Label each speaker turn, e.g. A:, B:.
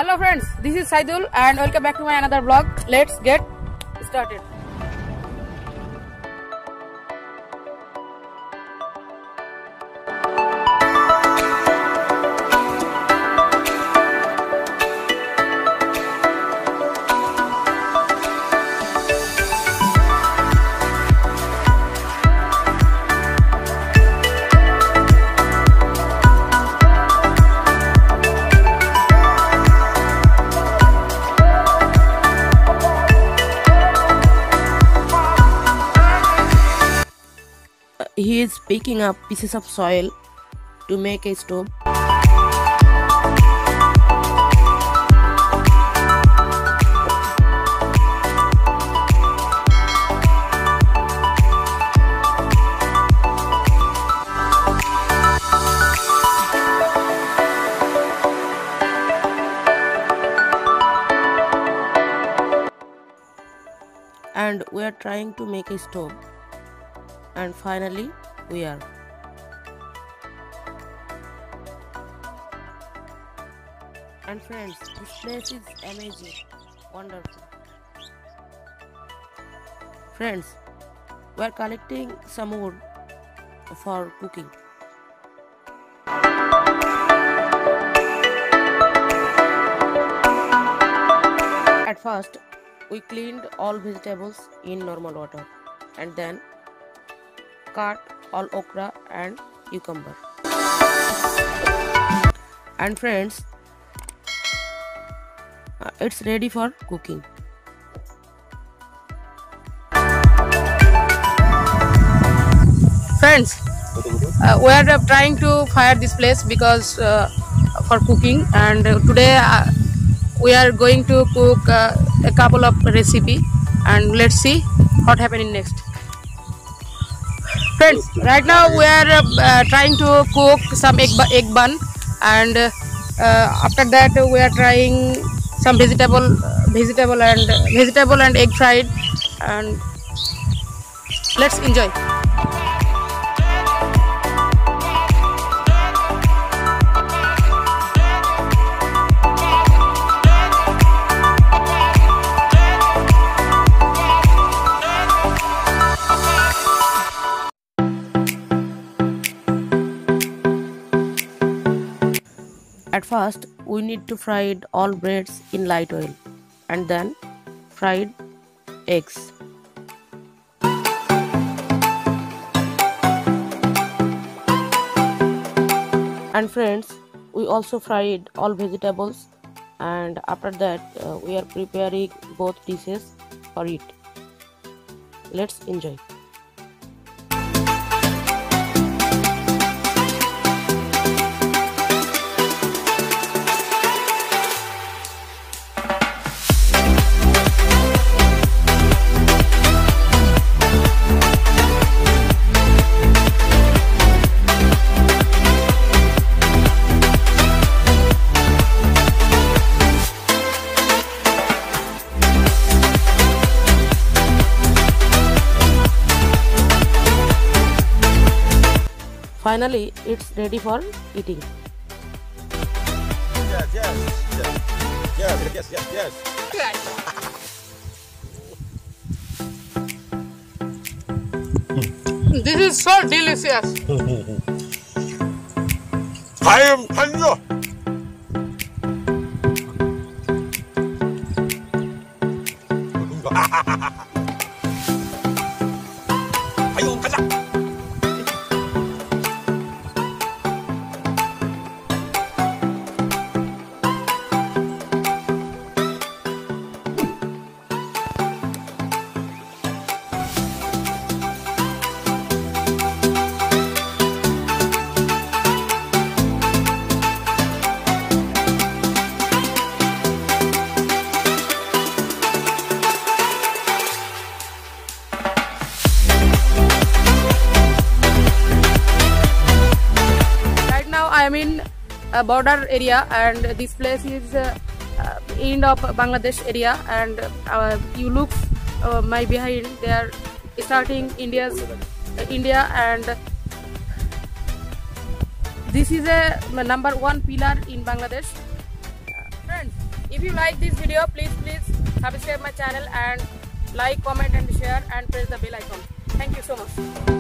A: Hello friends, this is Shaidul and welcome back to my another vlog. Let's get started.
B: He is picking up pieces of soil to make a stove. And we are trying to make a stove. And finally we are. And friends, this place is amazing, wonderful. Friends, we are collecting some wood for cooking. At first we cleaned all vegetables in normal water and then cut all okra and cucumber. And friends, it's ready for cooking.
A: Friends, we are trying to fire this place because for cooking, and today we are going to cook a couple of recipe, and let's see what happening next. Friends, right now we are trying to cook some egg bun, and after that we are trying some vegetable and egg fried, and let's enjoy.
B: At first, we need to fry all breads in light oil and then fried eggs. And friends, we also fried all vegetables, and after that we are preparing both dishes for it. Let's enjoy. Finally, it's ready for eating.
C: Yes.
A: This is so delicious.
C: I am Hanjo. Ayo, 가자.
A: I am in a border area, and this place is end of Bangladesh area, and you look my behind, they are starting India, and this is a #1 pillar in Bangladesh. Friends, If you like this video, please subscribe my channel and like, comment and share and press the bell icon. Thank you so much.